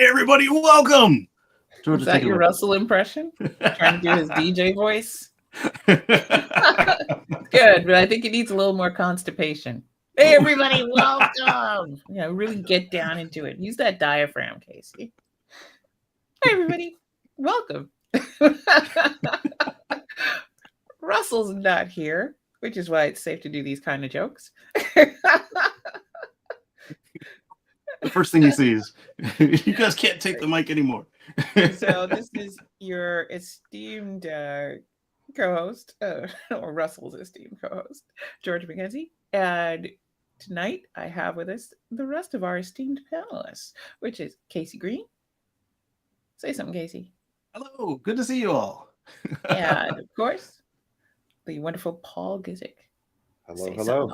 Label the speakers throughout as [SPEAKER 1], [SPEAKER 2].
[SPEAKER 1] Hey, everybody, welcome.
[SPEAKER 2] George,
[SPEAKER 3] is that your Russell impression? Trying to do his DJ voice? Good, but I think it needs a little more constipation. Hey, everybody, welcome. Really get down into it. Use that diaphragm, Kacey. Hey, everybody, welcome. Russell's not here, which is why it's safe to do these kind of jokes.
[SPEAKER 1] The first thing he sees, you guys can't take the mic anymore.
[SPEAKER 3] So this is your esteemed co-host, or Russell's esteemed co-host, George McKenzie. And tonight I have with us the rest of our esteemed panelists, which is Kacey Green. Say something, Kacey.
[SPEAKER 1] Hello, good to see you all.
[SPEAKER 3] And of course, the wonderful Paul Gizik.
[SPEAKER 2] Hello.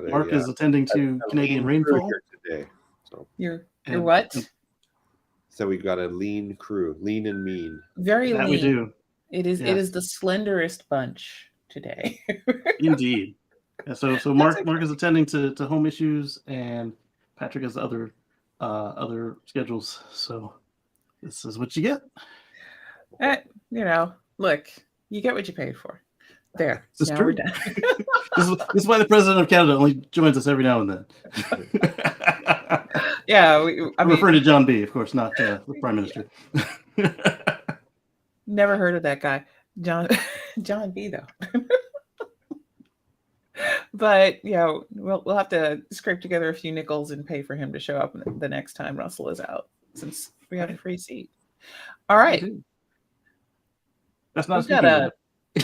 [SPEAKER 1] Mark is attending to Canadian rainfall
[SPEAKER 2] here today. So
[SPEAKER 3] you're what?
[SPEAKER 2] So we've got a lean crew, lean and mean.
[SPEAKER 3] Very
[SPEAKER 1] that
[SPEAKER 3] lean.
[SPEAKER 1] we do.
[SPEAKER 3] It is the slenderest bunch today.
[SPEAKER 1] Indeed. Yeah, so Mark is attending to home issues, and Patrick has other schedules. So this is what you get.
[SPEAKER 3] Look, you get what you paid for. There.
[SPEAKER 1] This is
[SPEAKER 3] now
[SPEAKER 1] true.
[SPEAKER 3] we're done.
[SPEAKER 1] This is why the president of Canada only joins us every now and then.
[SPEAKER 3] Yeah,
[SPEAKER 1] I'm referring to John B, of course, not the Prime Minister.
[SPEAKER 3] Never heard of that guy, John B, though. But we'll have to scrape together a few nickels and pay for him to show up the next time Russell is out, since we have a free seat. All right.
[SPEAKER 1] That's not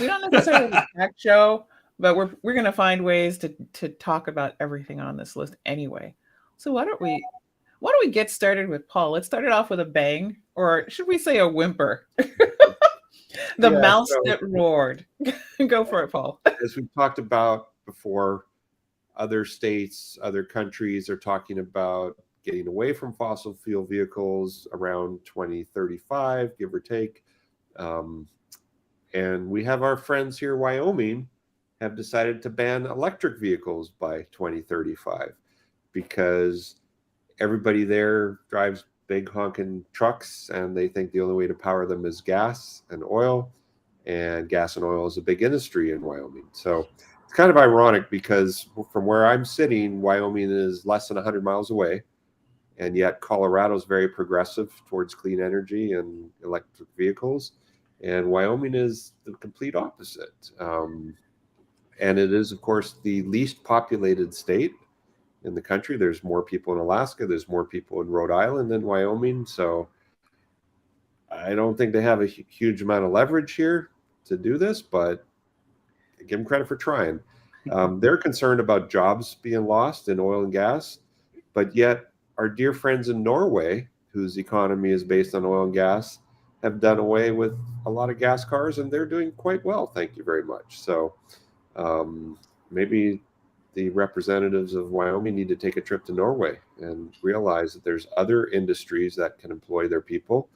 [SPEAKER 3] we don't necessarily have a packed show, but we're gonna find ways to talk about everything on this list anyway. So why don't we get started with Paul? Let's start it off with a bang, or should we say a whimper? The mouse that roared. Go for it, Paul.
[SPEAKER 2] As we've talked about before, other states, other countries are talking about getting away from fossil fuel vehicles around 2035, give or take. And we have our friends here, Wyoming, have decided to ban electric vehicles by 2035 because everybody there drives big honking trucks and they think the only way to power them is gas and oil. And gas and oil is a big industry in Wyoming. So it's kind of ironic because from where I'm sitting, Wyoming is less than 100 miles away. And yet Colorado is very progressive towards clean energy and electric vehicles. And Wyoming is the complete opposite. And it is, of course, the least populated state in the country. There's more people in Alaska. There's more people in Rhode Island than Wyoming. So I don't think they have a huge amount of leverage here to do this, but I give them credit for trying. They're concerned about jobs being lost in oil and gas, but yet our dear friends in Norway, whose economy is based on oil and gas, have done away with a lot of gas cars, and they're doing quite well. Thank you very much. So maybe the representatives of Wyoming need to take a trip to Norway and realize that there's other industries that can employ their people.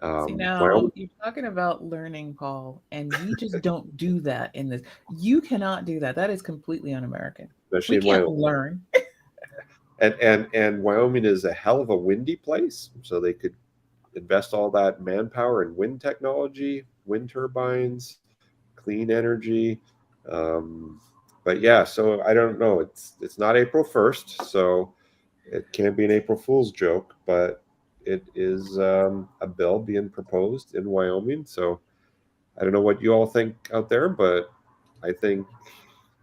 [SPEAKER 3] See, now you're talking about learning, Paul, and we just don't do that in this. You cannot do that. That is completely un-American.
[SPEAKER 2] Especially
[SPEAKER 3] we can't
[SPEAKER 2] Wyoming.
[SPEAKER 3] Learn.
[SPEAKER 2] and Wyoming is a hell of a windy place, so they could invest all that manpower in wind technology, wind turbines, clean energy. But yeah, so I don't know. It's not April 1st, so it can't be an April Fool's joke, but it is a bill being proposed in Wyoming. So I don't know what you all think out there, but I think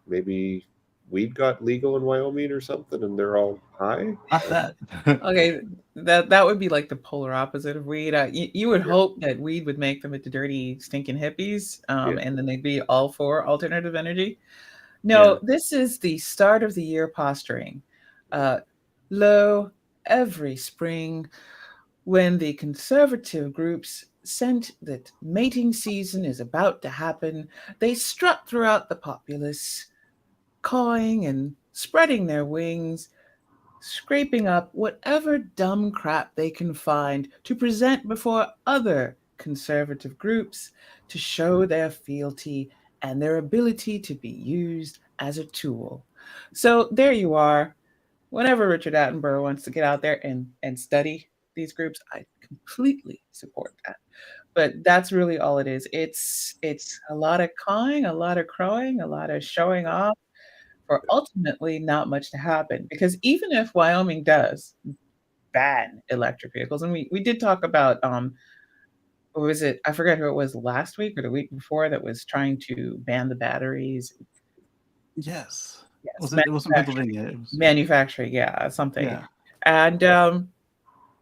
[SPEAKER 2] maybe weed got legal in Wyoming or something, and they're all high.
[SPEAKER 1] Not that.
[SPEAKER 3] Okay, that would be like the polar opposite of weed. You would hope that weed would make them into dirty, stinking hippies, and then they'd be all for alternative energy. No, This is the start of the year posturing. Lo, every spring, when the conservative groups scent that mating season is about to happen, they strut throughout the populace, cawing and spreading their wings, scraping up whatever dumb crap they can find to present before other conservative groups to show their fealty and their ability to be used as a tool. So there you are. Whenever Richard Attenborough wants to get out there and study, these groups, I completely support that. But that's really all it is. It's a lot of cawing, a lot of crowing, a lot of showing off for ultimately not much to happen. Because even if Wyoming does ban electric vehicles, and we did talk about what was it? I forget who it was last week or the week before that was trying to ban the batteries.
[SPEAKER 1] Yes.
[SPEAKER 3] Yes,
[SPEAKER 1] It was in Pennsylvania. It was,
[SPEAKER 3] manufacturing, yeah, something.
[SPEAKER 1] yeah.
[SPEAKER 3] And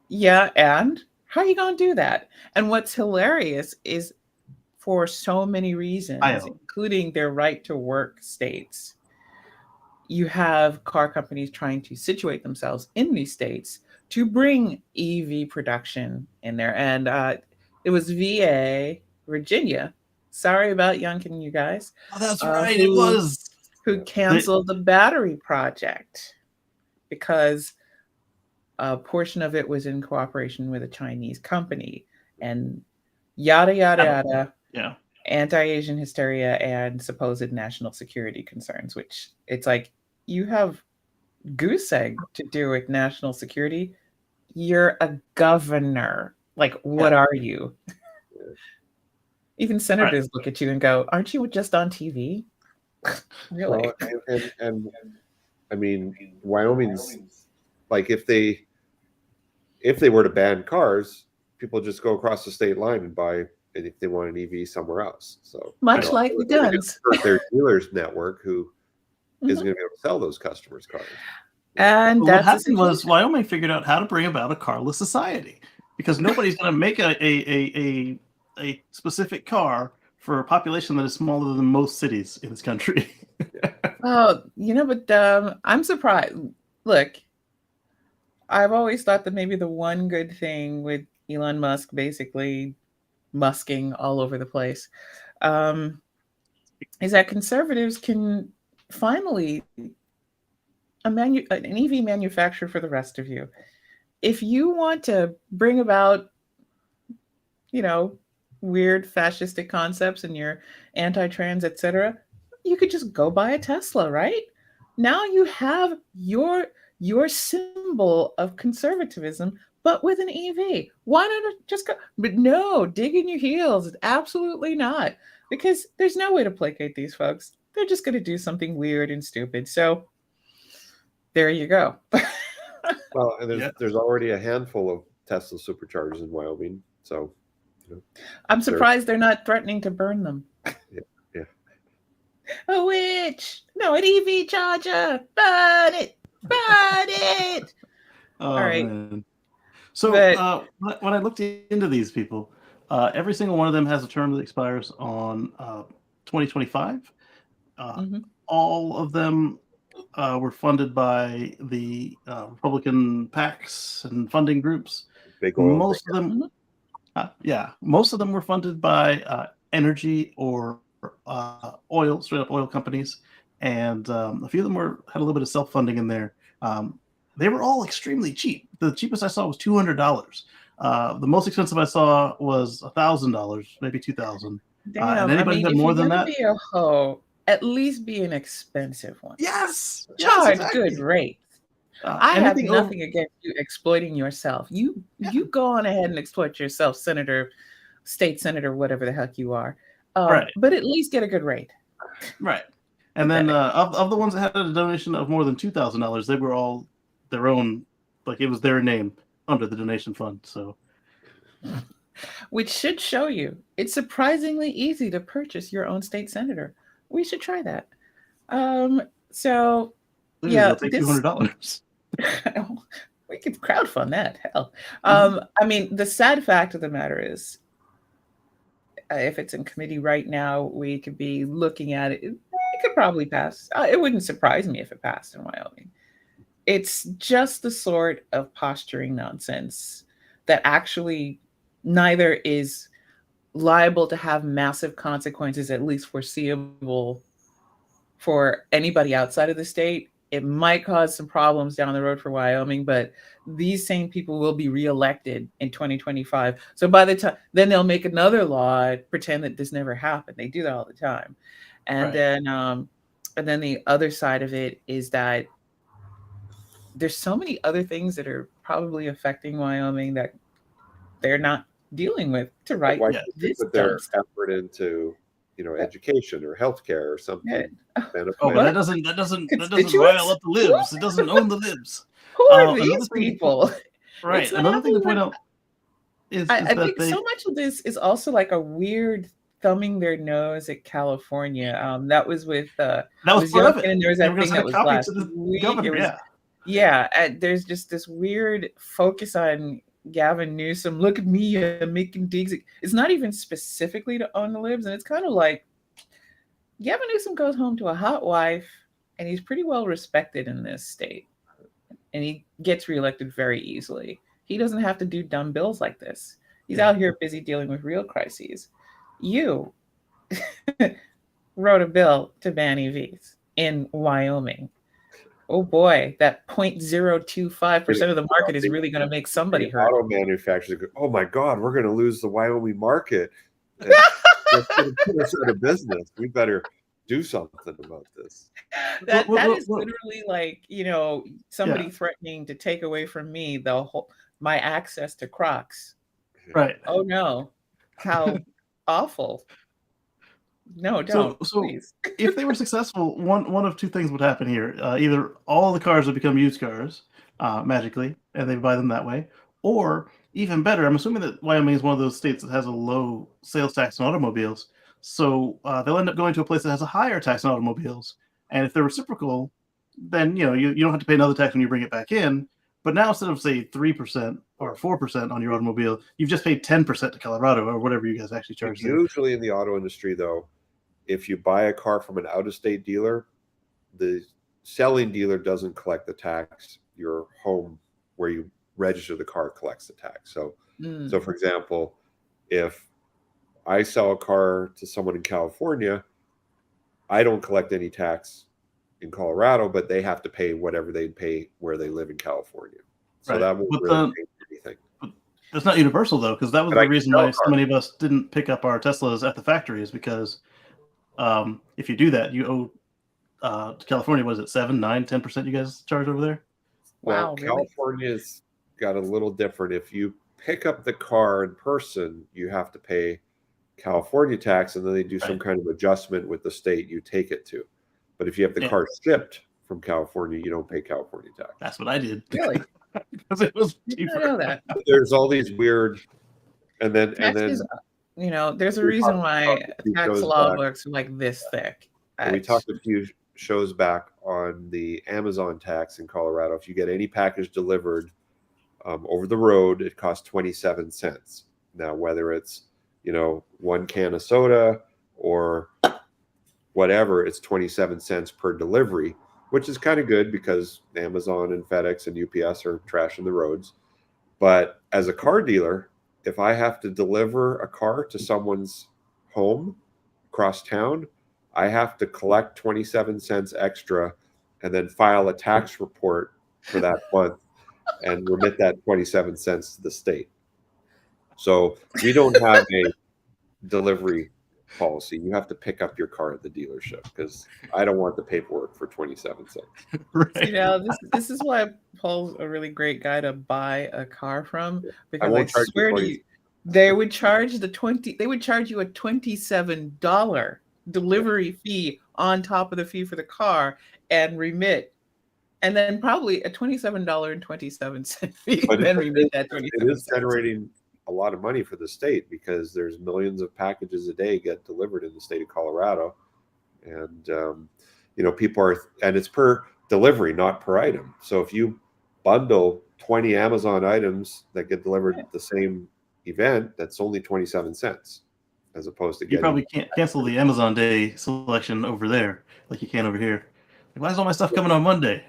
[SPEAKER 3] yeah, and how are you gonna do that? And what's hilarious is for so many reasons,
[SPEAKER 1] Iowa.
[SPEAKER 3] including their right to work states, you have car companies trying to situate themselves in these states to bring EV production in there. And it was VA, Virginia. Sorry about yanking you guys.
[SPEAKER 1] Oh, that's right. It was.
[SPEAKER 3] Who canceled the battery project because a portion of it was in cooperation with a Chinese company, and yada yada yada.
[SPEAKER 1] Yeah.
[SPEAKER 3] Anti-Asian hysteria and supposed national security concerns, which it's like you have goose egg to do with national security. You're a governor. Like, what are you? Even senators look at you and go, "Aren't you just on TV?" Really?
[SPEAKER 2] Well, and I mean, Wyoming's like if they were to ban cars, people just go across the state line and buy it if they want an EV somewhere else. So
[SPEAKER 3] much like the guns,
[SPEAKER 2] their dealers network who isn't going to be able to sell those customers cars.
[SPEAKER 3] And
[SPEAKER 1] what happened was Wyoming figured out how to bring about a carless society because nobody's going to make a specific car for a population that is smaller than most cities in this country.
[SPEAKER 3] Oh, but I'm surprised. Look, I've always thought that maybe the one good thing with Elon Musk basically musking all over the place is that conservatives can finally an EV manufacturer for the rest of you. If you want to bring about, weird fascistic concepts and your anti-trans, etc., you could just go buy a Tesla, right? Now you have your symbol of conservatism, but with an EV. Why not just go? But no, dig in your heels. Absolutely not. Because there's no way to placate these folks. They're just going to do something weird and stupid. So there you go.
[SPEAKER 2] Well, and there's already a handful of Tesla superchargers in Wyoming. So
[SPEAKER 3] I'm surprised they're not threatening to burn them.
[SPEAKER 2] Yeah.
[SPEAKER 3] A witch! No, an EV charger! Burn it! Burn it!
[SPEAKER 1] All
[SPEAKER 3] right.
[SPEAKER 1] Man. So when I looked into these people, every single one of them has a term that expires on 2025. All of them were funded by the Republican PACs and funding groups. Most of them were funded by energy or oil, straight up oil companies, and a few of them had a little bit of self-funding in there. They were all extremely cheap. The cheapest I saw was $200. The most expensive I saw was $1,000, maybe $2,000.
[SPEAKER 3] Damn,
[SPEAKER 1] and anybody had more than that?
[SPEAKER 3] Be a hoe, at least be an expensive one.
[SPEAKER 1] Yes,
[SPEAKER 3] charge
[SPEAKER 1] exactly.
[SPEAKER 3] Good rates. I have nothing against you exploiting yourself. You go on ahead and exploit yourself, senator, state senator, whatever the heck you are.
[SPEAKER 1] Right.
[SPEAKER 3] But at least get a good rate.
[SPEAKER 1] Right. And then of the ones that had a donation of more than $2,000, they were all their own, like it was their name under the donation fund. So,
[SPEAKER 3] which should show you it's surprisingly easy to purchase your own state senator. We should try that. So
[SPEAKER 1] it'll take $200.
[SPEAKER 3] We could crowdfund that. Hell, I mean, the sad fact of the matter is, if it's in committee right now, we could be looking at it. It could probably pass. It wouldn't surprise me if it passed in Wyoming. It's just the sort of posturing nonsense that actually neither is liable to have massive consequences, at least foreseeable for anybody outside of the state. It might cause some problems down the road for Wyoming, but these same people will be reelected in 2025. So by the time, then they'll make another law, pretend that this never happened. They do that all the time. And then the other side of it is that there's so many other things that are probably affecting Wyoming that they're not dealing with to write
[SPEAKER 2] Why
[SPEAKER 1] Yeah.
[SPEAKER 2] should they
[SPEAKER 3] this
[SPEAKER 2] put their
[SPEAKER 3] stuff.
[SPEAKER 2] effort into, education or healthcare or something
[SPEAKER 1] Oh, but
[SPEAKER 3] What?
[SPEAKER 1] that doesn't rile
[SPEAKER 3] Constituents?
[SPEAKER 1] up the libs. It doesn't own the libs.
[SPEAKER 3] Who are
[SPEAKER 1] Another
[SPEAKER 3] these
[SPEAKER 1] thing
[SPEAKER 3] people? It's
[SPEAKER 1] right.
[SPEAKER 3] not
[SPEAKER 1] Another thing to point
[SPEAKER 3] even.
[SPEAKER 1] out is
[SPEAKER 3] I
[SPEAKER 1] that
[SPEAKER 3] think so
[SPEAKER 1] they
[SPEAKER 3] much of this is also like a weird thumbing their nose at California. That was with
[SPEAKER 1] that
[SPEAKER 3] it
[SPEAKER 1] was
[SPEAKER 3] was
[SPEAKER 1] part
[SPEAKER 3] Youngkin,
[SPEAKER 1] of it.
[SPEAKER 3] and there was
[SPEAKER 1] They were
[SPEAKER 3] that
[SPEAKER 1] going to
[SPEAKER 3] thing
[SPEAKER 1] send
[SPEAKER 3] that
[SPEAKER 1] a
[SPEAKER 3] was
[SPEAKER 1] copy
[SPEAKER 3] last
[SPEAKER 1] to the
[SPEAKER 3] week. It
[SPEAKER 1] governor.
[SPEAKER 3] was
[SPEAKER 1] Yeah.
[SPEAKER 3] there's just this weird focus on Gavin Newsom. Look at me, making digs. It's not even specifically to own the libs, and it's kind of like Gavin Newsom goes home to a hot wife, and he's pretty well respected in this state, and he gets reelected very easily. He doesn't have to do dumb bills like this. He's out here busy dealing with real crises. You wrote a bill to ban EVs in Wyoming. Oh boy, that 0.025% of the market is really going to make somebody hurt.
[SPEAKER 2] Auto manufacturers go, oh my God, we're going to lose the Wyoming market. That's going to put us out of business. We better do something about this.
[SPEAKER 3] That is literally like, somebody threatening to take away from me my access to Crocs.
[SPEAKER 1] Right.
[SPEAKER 3] Oh no, how awful. No, don't.
[SPEAKER 1] So
[SPEAKER 3] please.
[SPEAKER 1] If they were successful, one of two things would happen here. Either all the cars would become used cars magically, and they buy them that way, or even better, I'm assuming that Wyoming is one of those states that has a low sales tax on automobiles, so they'll end up going to a place that has a higher tax on automobiles. And if they're reciprocal, then you don't have to pay another tax when you bring it back in. But now instead of say 3% or 4% on your automobile, you've just paid 10% to Colorado or whatever you guys actually charge there.
[SPEAKER 2] Usually in the auto industry, though, if you buy a car from an out-of-state dealer, the selling dealer doesn't collect the tax. Your home where you register the car collects the tax. So for example, if I sell a car to someone in California, I don't collect any tax in Colorado, but they have to pay whatever they pay where they live in California. So that won't really change anything.
[SPEAKER 1] That's not universal though, because that was the reason why so many of us didn't pick up our Teslas at the factory, is because if you do that, you owe to California, was it 7, 9, 10% you guys charge over there?
[SPEAKER 2] Well,
[SPEAKER 3] Wow, really?
[SPEAKER 2] California's got a little different. If you pick up the car in person, you have to pay California tax, and then they do some kind of adjustment with the state you take it to. But if you have the car shipped from California, you don't pay California tax.
[SPEAKER 1] That's what I did.
[SPEAKER 3] Really?
[SPEAKER 1] Because it was cheaper.
[SPEAKER 3] I know that.
[SPEAKER 2] There's all these weird, and then
[SPEAKER 3] there's a reason why tax law books are like this thick.
[SPEAKER 2] We talked a few shows back on the Amazon tax in Colorado. If you get any package delivered over the road, it costs 27 cents. Now, whether it's one can of soda or whatever, it's 27 cents per delivery, which is kind of good because Amazon and FedEx and UPS are trashing the roads. But as a car dealer, if I have to deliver a car to someone's home across town, I have to collect 27 cents extra and then file a tax report for that month and remit that 27 cents to the state. So we don't have a delivery policy. You have to pick up your car at the dealership because I don't want the paperwork for 27 cents.
[SPEAKER 1] Right.
[SPEAKER 3] This is why Paul's a really great guy to buy a car from, because
[SPEAKER 2] I
[SPEAKER 3] swear to you, they would charge you a $27 delivery fee on top of the fee for the car and remit, and then probably a $27.27 fee, and then remit that 27
[SPEAKER 2] It is generating a lot of money for the state because there's millions of packages a day get delivered in the state of Colorado, and people are, and it's per delivery, not per item. So if you bundle 20 Amazon items that get delivered at the same event, that's only 27 cents, as opposed to
[SPEAKER 1] you probably can't cancel the Amazon Day selection over there like you can over here. Like, why is all my stuff coming on Monday?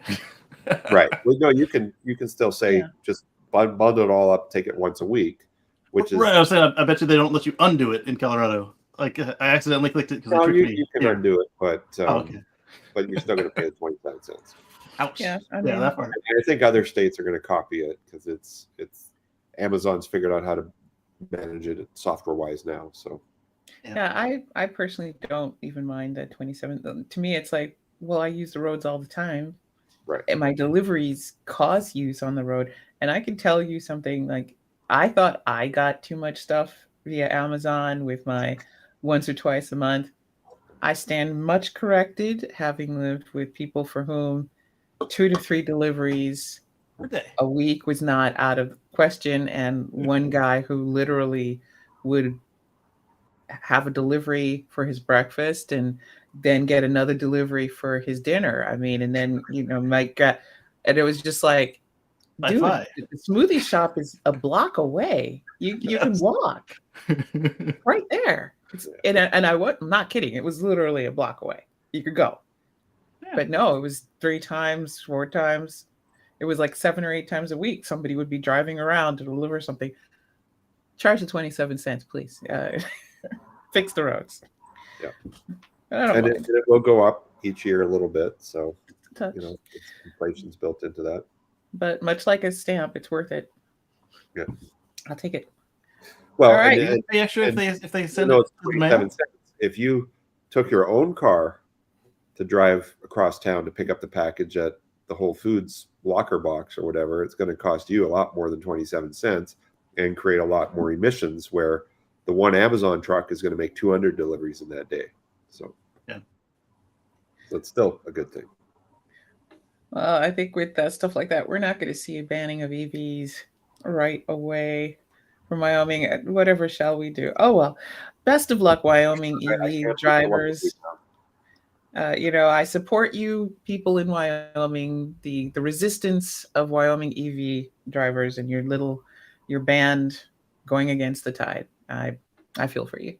[SPEAKER 2] Right. Well, no, you can still say just bundle it all up, take it once a week, which is
[SPEAKER 1] right. I was saying, I bet you they don't let you undo it in Colorado. Like I accidentally clicked it because they tricked me.
[SPEAKER 2] You can undo it, but but you're still going to pay the 27 cents.
[SPEAKER 1] Ouch.
[SPEAKER 3] Yeah,
[SPEAKER 1] that part.
[SPEAKER 2] I think other states are going to copy it because it's Amazon's figured out how to manage it software wise now. So
[SPEAKER 3] I personally don't even mind that 27. To me, it's like, well, I use the roads all the time.
[SPEAKER 2] Right.
[SPEAKER 3] And my deliveries cause use on the road. And I can tell you something, like, I thought I got too much stuff via Amazon with my once or twice a month. I stand much corrected, having lived with people for whom 2 to 3 deliveries a week was not out of question. And one guy who literally would have a delivery for his breakfast and then get another delivery for his dinner. I mean, and then, Mike got, and it was just like, dude, the smoothie shop is a block away. You can walk right there. And I'm not kidding. It was literally a block away. You could go. Yeah. But no, it was 3 times, 4 times. It was like 7 or 8 times a week. Somebody would be driving around to deliver something. Charge the 27 cents, please. Fix the roads.
[SPEAKER 2] Yeah. And it will go up each year a little bit. So, inflation's built into that.
[SPEAKER 3] But much like a stamp, it's worth it.
[SPEAKER 2] Yeah.
[SPEAKER 3] I'll take it.
[SPEAKER 2] Well,
[SPEAKER 3] all right.
[SPEAKER 1] If they send it to the mail?
[SPEAKER 2] If you took your own car to drive across town to pick up the package at the Whole Foods locker box or whatever, it's going to cost you a lot more than 27 cents and create a lot more emissions, where the one Amazon truck is going to make 200 deliveries in that day. So,
[SPEAKER 1] yeah.
[SPEAKER 2] So it's still a good thing.
[SPEAKER 3] Well, I think with stuff like that, we're not going to see a banning of EVs right away from Wyoming. Whatever shall we do? Oh, well, best of luck, Wyoming EV drivers. I support you people in Wyoming, the resistance of Wyoming EV drivers and your band going against the tide. I feel for you.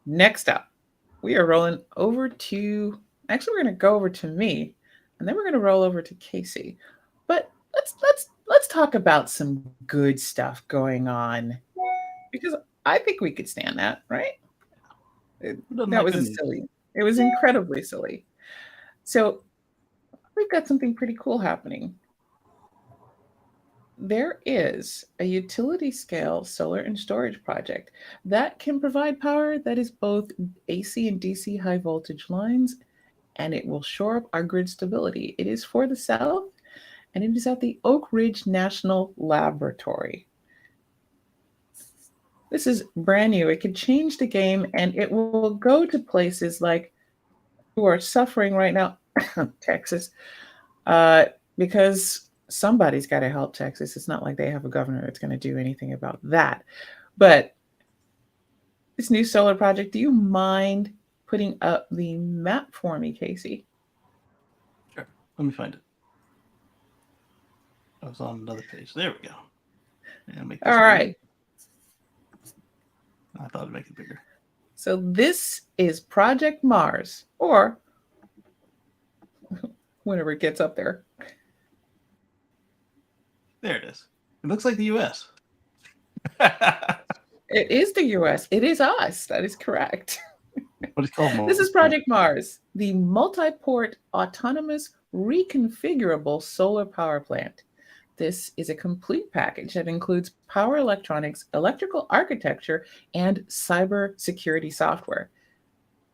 [SPEAKER 3] Next up, we are rolling over to, actually we're going to go over to me, and then we're going to roll over to Kacey. But let's talk about some good stuff going on, because I think we could stand that, right? That was silly. It was incredibly silly. So we've got something pretty cool happening. There is a utility scale solar and storage project that can provide power that is both AC and DC high voltage lines, and it will shore up our grid stability. It is for the South, and it is at the Oak Ridge National Laboratory. This is brand new. It could change the game, and it will go to places like who are suffering right now, Texas, because somebody's got to help Texas. It's not like they have a governor that's going to do anything about that. But this new solar project, do you mind putting up the map for me, Kacey?
[SPEAKER 1] Sure. Let me find it. I was on another page. There we go.
[SPEAKER 3] All right.
[SPEAKER 1] I thought I'd make it bigger.
[SPEAKER 3] So this is Project Mars, or whenever it gets up there.
[SPEAKER 1] There it is. It looks like the U.S.
[SPEAKER 3] It is the U.S. It is us. That is correct.
[SPEAKER 1] What is called?
[SPEAKER 3] This is Project Mars, the multi-port autonomous reconfigurable solar power plant. This is a complete package that includes power electronics, electrical architecture, and cyber security software.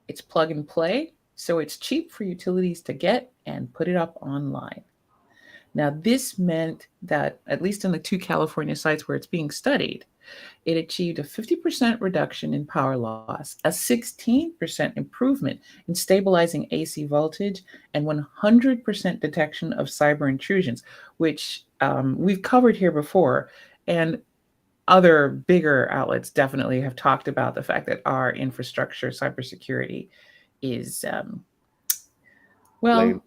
[SPEAKER 3] It's plug and play, so it's cheap for utilities to get and put it up online. Now, this meant that, at least in the 2 California sites where it's being studied, it achieved a 50% reduction in power loss, a 16% improvement in stabilizing AC voltage, and 100% detection of cyber intrusions, which we've covered here before. And other bigger outlets definitely have talked about the fact that our infrastructure cybersecurity is,
[SPEAKER 2] Lame.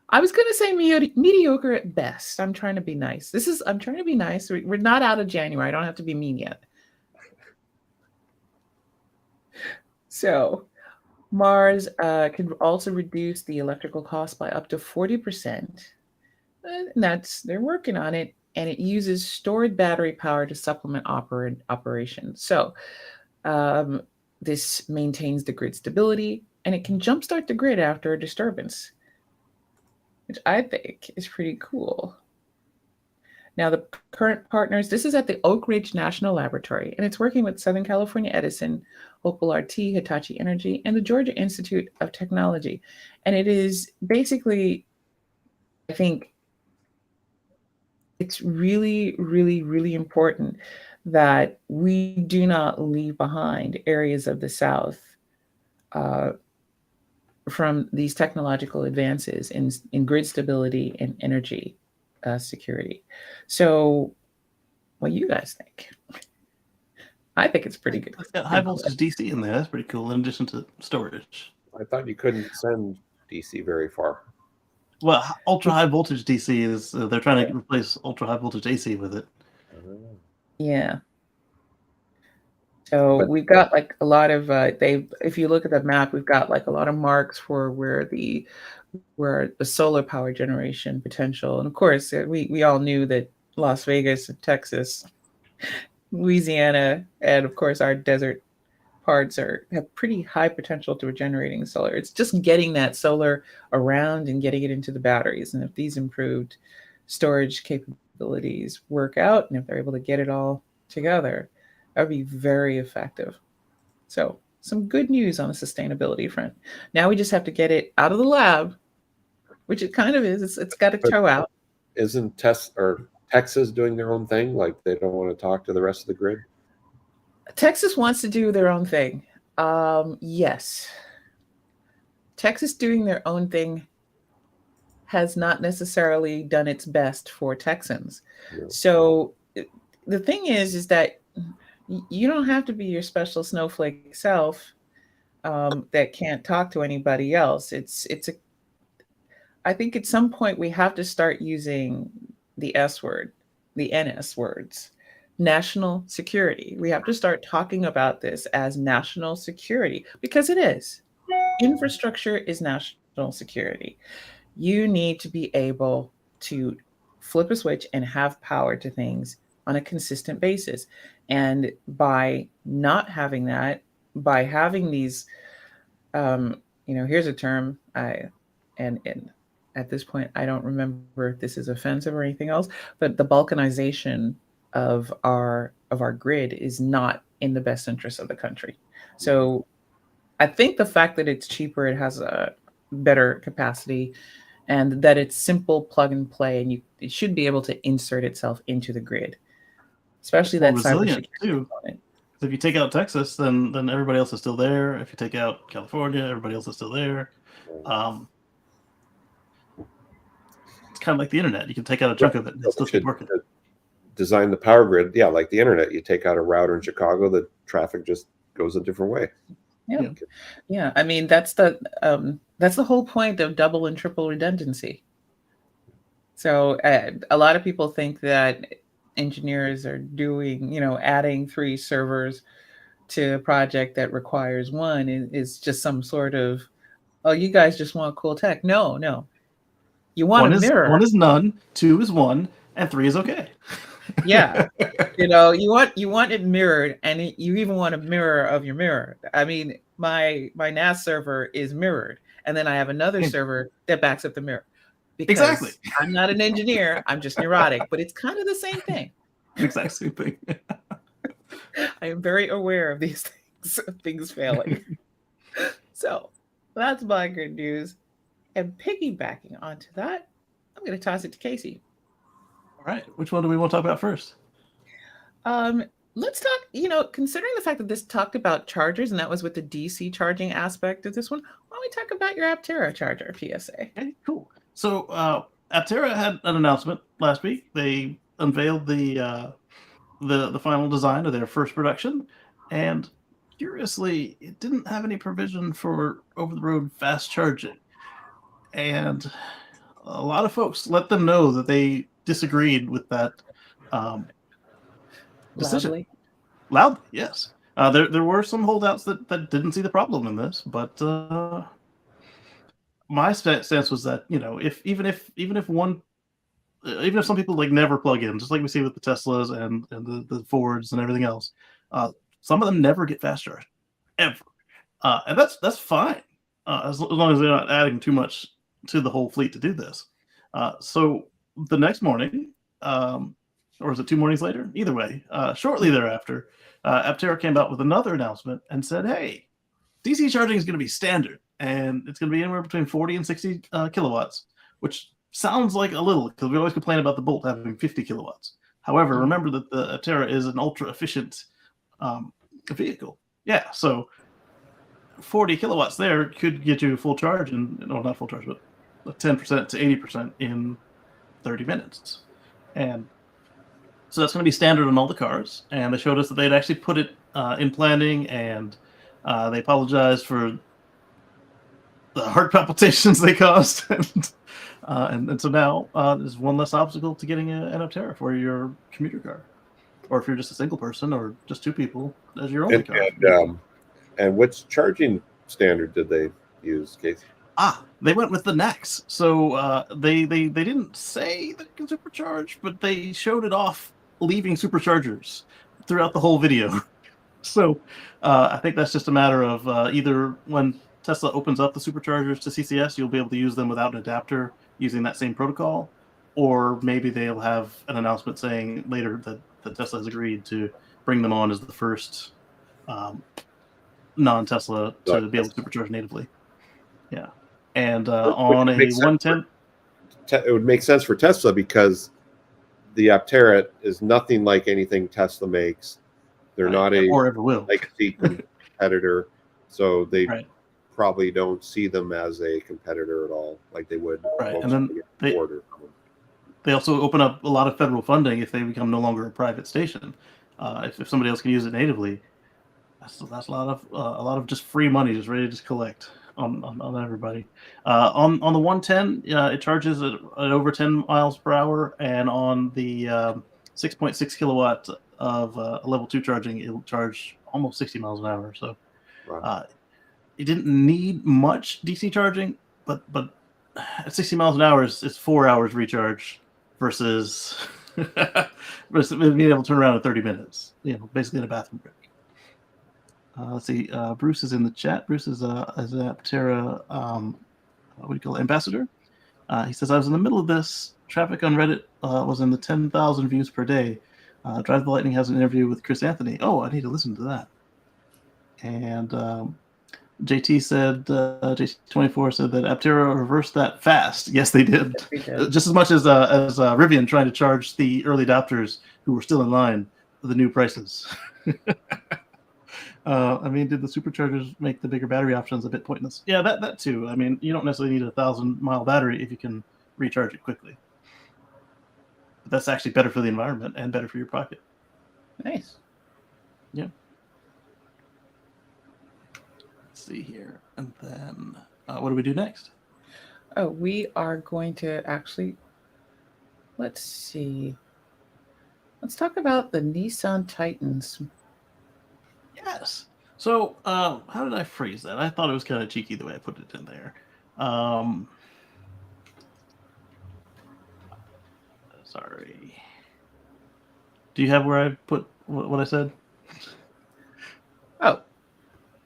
[SPEAKER 3] I was going to say mediocre at best. I'm trying to be nice. I'm trying to be nice. We're not out of January. I don't have to be mean yet. So Mars can also reduce the electrical cost by up to 40%. And they're working on it. And it uses stored battery power to supplement operation. So this maintains the grid stability, and it can jumpstart the grid after a disturbance, which I think is pretty cool. Now, the current partners, this is at the Oak Ridge National Laboratory, and it's working with Southern California Edison, Opal RT, Hitachi Energy, and the Georgia Institute of Technology. And it is basically think it's really, really, really important that we do not leave behind areas of the South uh, from these technological advances in grid stability and energy security. So, what do you guys think? I think it's pretty good.
[SPEAKER 1] It's got high voltage DC in there. That's pretty cool. In addition to storage,
[SPEAKER 2] I thought you couldn't send DC very far.
[SPEAKER 1] Well, ultra high voltage DC is they're trying to replace ultra high voltage AC with it.
[SPEAKER 3] Yeah. So we've got like a lot of if you look at the map, we've got like a lot of marks for where the solar power generation potential. And of course, we all knew that Las Vegas and Texas, Louisiana, and of course our desert parts have pretty high potential to generating solar. It's just getting that solar around and getting it into the batteries. And if these improved storage capabilities work out, and if they're able to get it all together, that would be very effective. So some good news on the sustainability front. Now we just have to get it out of the lab, which it kind of is. It's got to throw out.
[SPEAKER 2] Isn't Texas doing their own thing? Like they don't want to talk to the rest of the grid?
[SPEAKER 3] Texas wants to do their own thing. Yes. Texas doing their own thing has not necessarily done its best for Texans. Yeah. So the thing is that you don't have to be your special snowflake self that can't talk to anybody else. I think at some point we have to start using the S word, the NS words. National security. We have to start talking about this as national security because it is. Infrastructure is national security. You need to be able to flip a switch and have power to things on a consistent basis. And by not having that, by having these, here's a term, and at this point, I don't remember if this is offensive or anything else, but the balkanization of our grid is not in the best interest of the country. So I think the fact that it's cheaper, it has a better capacity, and that it's simple plug and play, and it should be able to insert itself into the grid, especially that
[SPEAKER 1] resilient too. If you take out Texas, then everybody else is still there. If you take out California, everybody else is still there. It's kind of like the internet. You can take out a chunk of it and it's still keep working.
[SPEAKER 2] Design the power grid, like the internet. You take out a router in Chicago, the traffic just goes a different way.
[SPEAKER 3] Yeah. I mean, that's the whole point of double and triple redundancy. So a lot of people think that engineers are doing, adding 3 servers to a project that requires 1 is just some sort of, oh, you guys just want cool tech. No. You want a mirror.
[SPEAKER 1] 1 is none, 2 is 1, and 3 is okay.
[SPEAKER 3] Yeah. You want it mirrored, and you even want a mirror of your mirror. I mean, my NAS server is mirrored, and then I have another server that backs up the mirror. Because
[SPEAKER 1] exactly.
[SPEAKER 3] I'm not an engineer, I'm just neurotic, but it's kind of the same thing.
[SPEAKER 1] Exact same thing.
[SPEAKER 3] I am very aware of these things failing. So that's my good news. And piggybacking onto that, I'm going to toss it to Kacey.
[SPEAKER 1] All right. Which one do we want to talk about first?
[SPEAKER 3] Let's talk, considering the fact that this talked about chargers, and that was with the DC charging aspect of this one, why don't we talk about your Aptera charger PSA?
[SPEAKER 1] Okay, cool. So Aptera had an announcement last week. They unveiled the final design of their first production, and curiously, it didn't have any provision for over-the-road fast charging. And a lot of folks let them know that they disagreed with that decision. Loudly, yes. There were some holdouts that didn't see the problem in this, but my stance was that even if some people never plug in, just like we see with the Teslas and the Fords and everything else, some of them never get fast charged ever, and that's fine as long as they're not adding too much to the whole fleet to do this. So the next morning, or is it 2 mornings later? Either way, shortly thereafter, Aptera came out with another announcement and said, "Hey, DC charging is going to be standard, and it's going to be anywhere between 40 and 60 kilowatts, which sounds like a little, because we always complain about the Bolt having 50 kilowatts. However, remember that the Aptera is an ultra efficient vehicle. Yeah, so 40 kilowatts there could get you full charge, not full charge, but 10% to 80% in 30 minutes. And so that's going to be standard on all the cars. And they showed us that they'd actually put it in planning, and they apologized for the heart palpitations they caused. And so now there's one less obstacle to getting an Aptera for your commuter car. Or if you're just a single person or just two people, as your only car.
[SPEAKER 2] And which charging standard did they use, Kacey?
[SPEAKER 1] They went with the NACS. So they didn't say that it can supercharge, but they showed it off leaving superchargers throughout the whole video. So I think that's just a matter of either when Tesla opens up the superchargers to CCS, you'll be able to use them without an adapter using that same protocol, or maybe they'll have an announcement saying later that Tesla has agreed to bring them on as the first non-Tesla to be able to supercharge natively. Yeah. And on a 110...
[SPEAKER 2] It would make sense for Tesla because the Aptera is nothing like anything Tesla makes. They're not a
[SPEAKER 1] or ever will
[SPEAKER 2] legacy competitor, so they probably don't see them as a competitor at all, like they would.
[SPEAKER 1] And then they also open up a lot of federal funding if they become no longer a private station. If somebody else can use it natively, that's a lot of just free money just ready to just collect on everybody. On the 110, it charges at over 10 miles per hour, and on the 6.6 kilowatt of level 2 charging, it'll charge almost 60 miles an hour. So it didn't need much DC charging, but at 60 miles an hour is 4 hours recharge versus being able to turn around in 30 minutes. Basically in a bathroom break. Let's see. Bruce is in the chat. Bruce is an Aptera what do you call it, ambassador. He says, I was in the middle of this. Traffic on Reddit was in the 10,000 views per day. Drive the Lightning has an interview with Chris Anthony. Oh, I need to listen to that. And JT said, JT24 said that Aptera reversed that fast. Yes, they did. Yes, they did. Just as much as Rivian trying to charge the early adopters who were still in line for the new prices. I mean, did the superchargers make the bigger battery options a bit pointless? Yeah, that too. I mean, you don't necessarily need a 1,000-mile battery if you can recharge it quickly. But that's actually better for the environment and better for your pocket.
[SPEAKER 3] Nice.
[SPEAKER 1] Yeah. Let's see here. And then what do we do next?
[SPEAKER 3] Oh, we are going to actually, let's see. Let's talk about the Nissan Titans.
[SPEAKER 1] Yes. So, how did I phrase that? I thought it was kind of cheeky the way I put it in there. Sorry. Do you have where I put what I said?
[SPEAKER 3] Oh,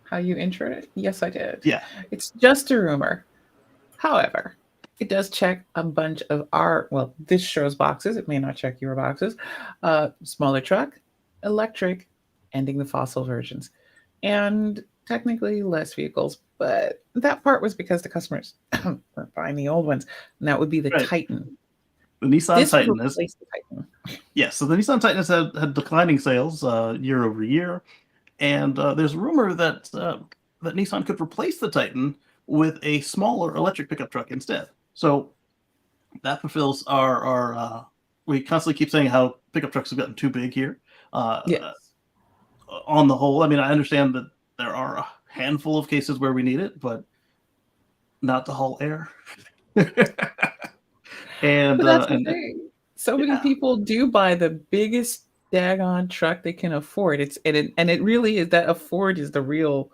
[SPEAKER 3] how you introed it? Yes, I did.
[SPEAKER 1] Yeah.
[SPEAKER 3] It's just a rumor. However, it does check a bunch of this show's boxes. It may not check your boxes. Smaller truck, electric, ending the fossil versions, and technically less vehicles, but that part was because the customers weren't buying the old ones, and that would be the Titan.
[SPEAKER 1] The Nissan Titan has the Titan. Yes, so the Nissan Titan has had declining sales year over year, and there's a rumor that that Nissan could replace the Titan with a smaller electric pickup truck instead. So that fulfills our we constantly keep saying how pickup trucks have gotten too big here. Yes. On the whole, I mean, I understand that there are a handful of cases where we need it, but not to haul air. And
[SPEAKER 3] but that's the thing. So many people do buy the biggest daggone truck they can afford. It really is that afford is the real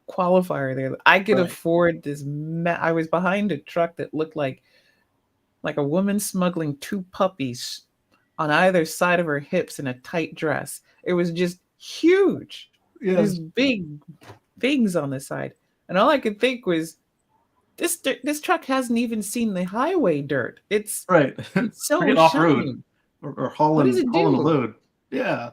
[SPEAKER 3] qualifier there. I could afford this. I was behind a truck that looked like a woman smuggling two puppies on either side of her hips in a tight dress. It was just huge. Yes. There's big things on the side. And all I could think was, this truck hasn't even seen the highway dirt. It's so
[SPEAKER 1] off-road or hauling a load. Yeah.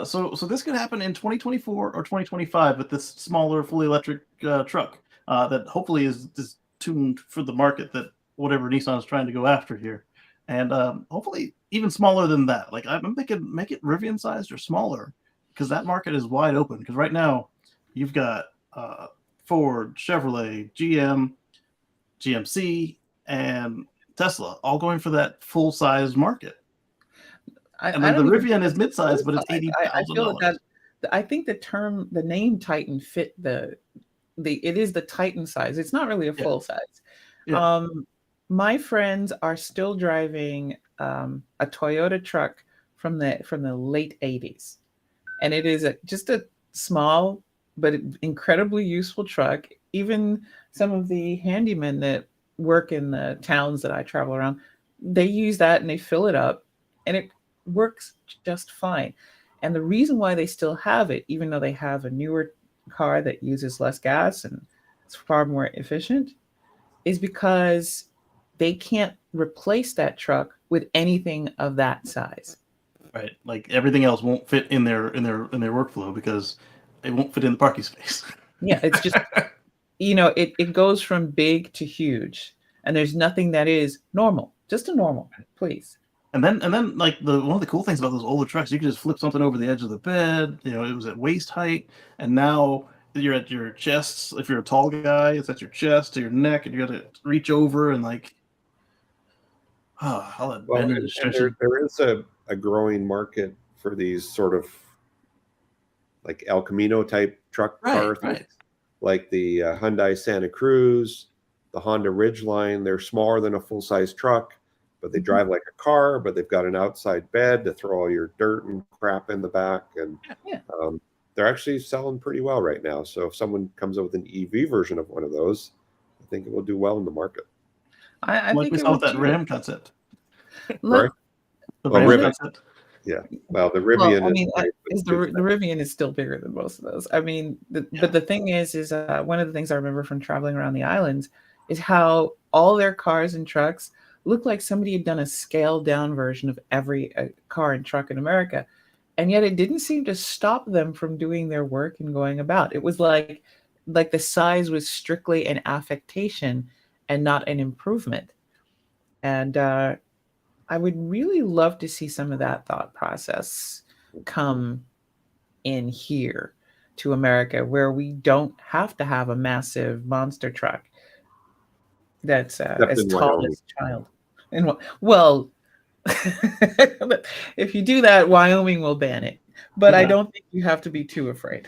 [SPEAKER 1] So this could happen in 2024 or 2025 with this smaller fully electric truck that hopefully is tuned for the market that whatever Nissan is trying to go after here, and hopefully even smaller than that. Like I'm thinking, make it Rivian sized or smaller, because that market is wide open. Because right now, you've got Ford, Chevrolet, GM, GMC, and Tesla all going for that full size market. And then the Rivian is mid-size, but it's $80,000.
[SPEAKER 3] I feel that I think the name Titan fit it is the Titan size. It's not really a full size.
[SPEAKER 1] Yeah.
[SPEAKER 3] My friends are still driving a Toyota truck from the late 80s, and it is just a small but incredibly useful truck. Even some of the handymen that work in the towns that I travel around, they use that and they fill it up, and it works just fine. And the reason why they still have it, even though they have a newer car that uses less gas and it's far more efficient, is because they can't replace that truck with anything of that size.
[SPEAKER 1] Right. Like everything else won't fit in their workflow because it won't fit in the parking space.
[SPEAKER 3] Yeah, it's just it goes from big to huge, and there's nothing that is normal. Just a normal, please.
[SPEAKER 1] And then like one of the cool things about those older trucks, you can just flip something over the edge of the bed. It was at waist height, and now you're at your chest. If you're a tall guy, it's at your chest to your neck, and you got to reach over and like. I'll let Ben
[SPEAKER 2] there is a growing market for these sort of like El Camino type truck car things, like the Hyundai Santa Cruz, the Honda Ridgeline. They're smaller than a full-size truck, but they drive like a car, but they've got an outside bed to throw all your dirt and crap in the back. And they're actually selling pretty well right now. So if someone comes up with an EV version of one of those, I think it will do well in the market.
[SPEAKER 3] I think
[SPEAKER 1] we saw with that Ram concept.
[SPEAKER 2] Right?
[SPEAKER 1] The Ram concept.
[SPEAKER 2] Yeah. Well, the Rivian.
[SPEAKER 3] Well, I mean, the Rivian is still bigger than most of those. I mean, but the thing is one of the things I remember from traveling around the islands is how all their cars and trucks looked like somebody had done a scaled down version of every car and truck in America. And yet it didn't seem to stop them from doing their work and going about. It was like the size was strictly an affectation and not an improvement. And I would really love to see some of that thought process come in here to America, where we don't have to have a massive monster truck that's as tall as a child. And well, if you do that, Wyoming will ban it. But I don't think you have to be too afraid.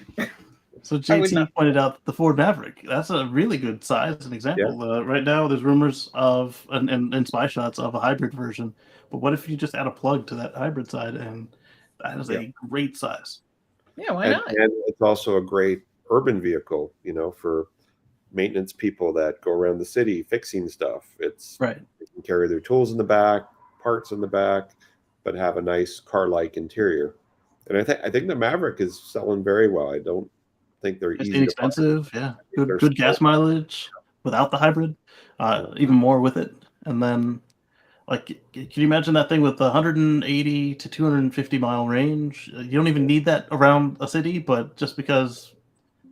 [SPEAKER 1] So JT pointed out the Ford Maverick. That's a really good size. An example. Yeah. Right now, there's rumors of and spy shots of a hybrid version. But what if you just add a plug to that hybrid side, and that is a great size?
[SPEAKER 3] Yeah, why not?
[SPEAKER 2] And it's also a great urban vehicle, for maintenance people that go around the city fixing stuff. It's
[SPEAKER 1] right.
[SPEAKER 2] They can carry their tools in the back, parts in the back, but have a nice car-like interior. And I think the Maverick is selling very well. I don't think they're easy.
[SPEAKER 1] Inexpensive, yeah. Good gas mileage without the hybrid, even more with it. And then, like, can you imagine that thing with 180 to 250 mile range? You don't even need that around a city, but just because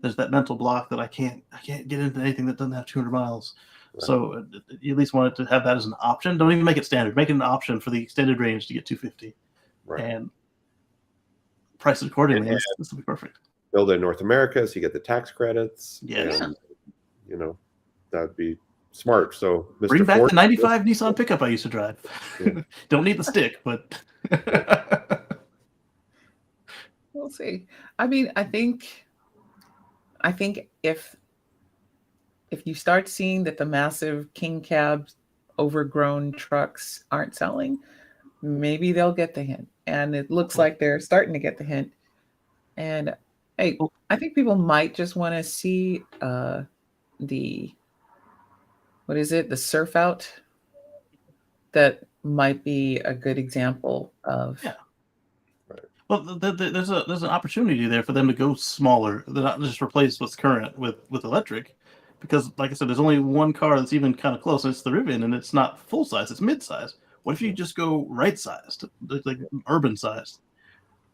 [SPEAKER 1] there's that mental block that I can't get into anything that doesn't have 200 miles. Right. So you at least wanted to have that as an option. Don't even make it standard. Make it an option for the extended range to get 250.
[SPEAKER 2] Right.
[SPEAKER 1] And price it accordingly. This will be perfect.
[SPEAKER 2] Build in North America so you get the tax credits.
[SPEAKER 1] Yes.
[SPEAKER 2] And, that'd be smart. So Mr.
[SPEAKER 1] Bring back
[SPEAKER 2] Ford,
[SPEAKER 1] the 95 Nissan pickup I used to drive. Yeah. Don't need the stick, but
[SPEAKER 3] we'll see. I mean, I think if you start seeing that the massive king cab overgrown trucks aren't selling, maybe they'll get the hint. And it looks like they're starting to get the hint. And hey, I think people might just want to see the surf out. That might be a good example of.
[SPEAKER 1] Yeah. Right. Well, there's an opportunity there for them to go smaller. They're not just replace what's current with electric, because like I said, there's only one car that's even kind of close. And it's the Rivian, and it's not full size; it's mid size. What if you just go right sized, like urban sized?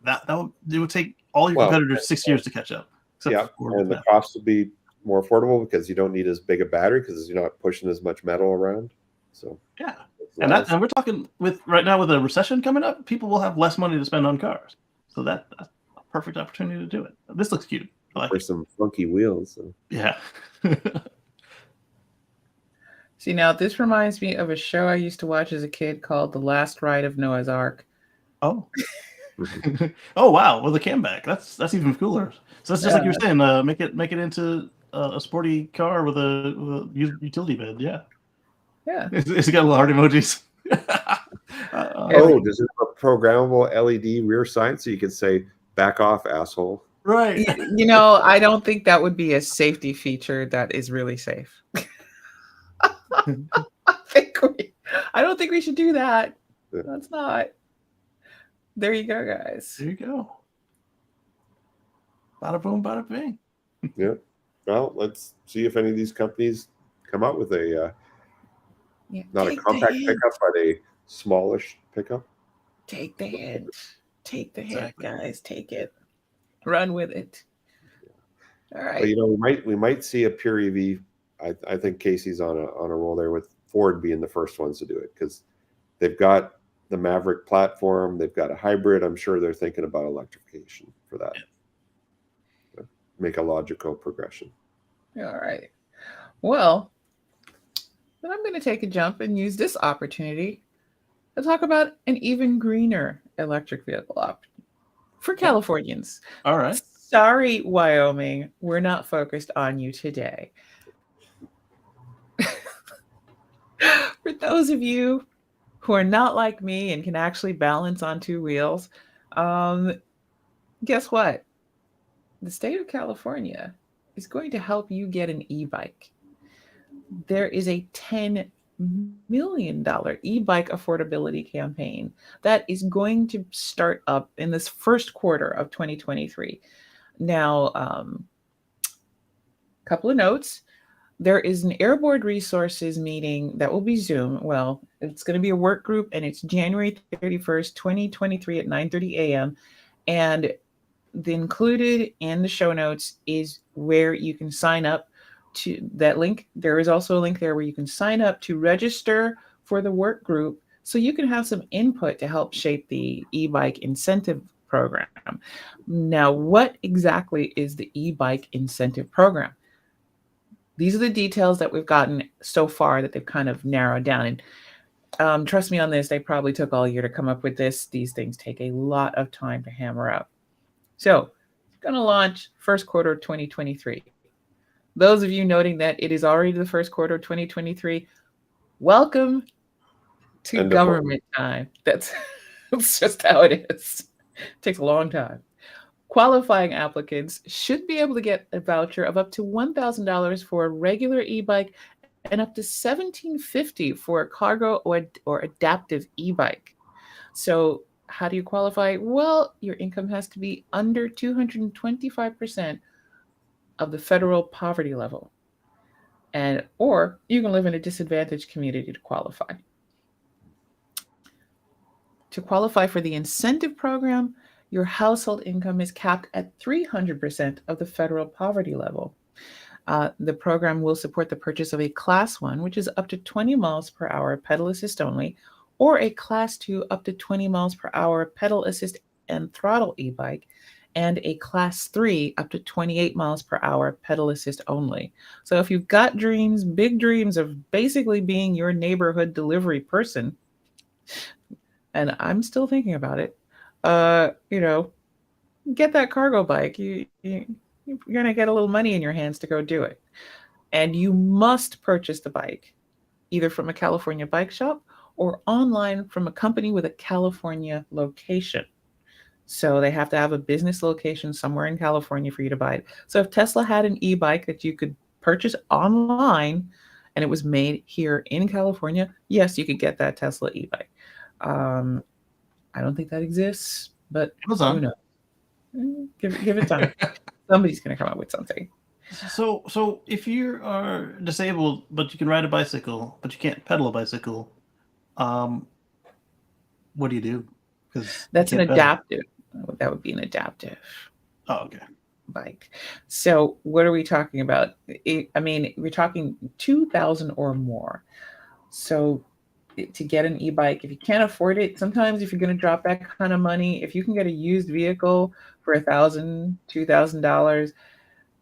[SPEAKER 1] It would take all your competitors 6 years to catch up.
[SPEAKER 2] And the cost would be more affordable because you don't need as big a battery because you're not pushing as much metal around. So
[SPEAKER 1] yeah, and we're talking right now with a recession coming up, people will have less money to spend on cars. So that's a perfect opportunity to do it. This looks cute.
[SPEAKER 2] For some funky wheels. So.
[SPEAKER 1] Yeah.
[SPEAKER 3] See, now this reminds me of a show I used to watch as a kid called The Last Ride of Noah's Ark.
[SPEAKER 1] Oh. Oh wow! With a cam back, that's even cooler. So that's just like you were saying. Make it into a sporty car with a utility bed. Yeah.
[SPEAKER 3] Yeah.
[SPEAKER 1] It's got little heart emojis.
[SPEAKER 2] Does it have a programmable LED rear sign so you can say "back off, asshole"?
[SPEAKER 1] Right.
[SPEAKER 3] You know, I don't think that would be a safety feature that is really safe. I don't think we should do that. Yeah. That's not. There you go, guys.
[SPEAKER 1] There you go. Bada boom, bada bing.
[SPEAKER 2] Yeah. Well, let's see if any of these companies come out with a not a compact pickup, but a smallish pickup.
[SPEAKER 3] Take the hit. Take the hit, guys. Take it. Run with it. All right.
[SPEAKER 2] But you know, we might see a pure EV. I think Kacey's on a roll there with Ford being the first ones to do it because they've got the Maverick platform. They've got a hybrid. I'm sure they're thinking about electrification for that. Yeah. Make a logical progression.
[SPEAKER 3] All right. Well, then I'm going to take a jump and use this opportunity to talk about an even greener electric vehicle option for Californians.
[SPEAKER 1] All right.
[SPEAKER 3] Sorry, Wyoming, we're not focused on you today. For those of you who are not like me and can actually balance on two wheels, guess what? The state of California is going to help you get an e-bike. There is a $10 million e-bike affordability campaign that is going to start up in this first quarter of 2023. Now, couple of notes. There is an Air Board Resources meeting that will be Zoom. Well, it's going to be a work group, and it's January 31st, 2023 at 9:30 a.m. And the included in the show notes is where you can sign up to that link. There is also a link there where you can sign up to register for the work group so you can have some input to help shape the e-bike incentive program. Now, what exactly is the e-bike incentive program? These are the details that we've gotten so far that they've kind of narrowed down. And trust me on this, they probably took all year to come up with this. These things take a lot of time to hammer out. So it's going to launch first quarter of 2023. Those of you noting that it is already the first quarter of 2023, welcome to government time. That's just how it is. It takes a long time. Qualifying applicants should be able to get a voucher of up to $1,000 for a regular e-bike and up to $1,750 for a cargo or adaptive e-bike. So how do you qualify? Well, your income has to be under 225% of the federal poverty level, or you can live in a disadvantaged community to qualify. To qualify for the incentive program, your household income is capped at 300% of the federal poverty level. The program will support the purchase of a Class 1, which is up to 20 miles per hour pedal assist only, or a Class 2 up to 20 miles per hour pedal assist and throttle e-bike, and a Class 3 up to 28 miles per hour pedal assist only. So if you've got dreams, big dreams of basically being your neighborhood delivery person, and I'm still thinking about it, get that cargo bike. You're going to get a little money in your hands to go do it. And you must purchase the bike either from a California bike shop or online from a company with a California location. So they have to have a business location somewhere in California for you to buy it. So if Tesla had an e-bike that you could purchase online and it was made here in California, yes, you could get that Tesla e-bike. I don't think that exists, but who knows? Give it time. Somebody's going to come up with something.
[SPEAKER 1] So if you are disabled, but you can ride a bicycle, but you can't pedal a bicycle, what do you do? Because
[SPEAKER 3] that's an adaptive. That would be an adaptive.
[SPEAKER 1] Oh, okay.
[SPEAKER 3] Bike. So what are we talking about? We're talking 2,000 or more. So to get an e-bike, if you can't afford it, sometimes if you're going to drop that kind of money, if you can get a used vehicle for $1,000, $2,000,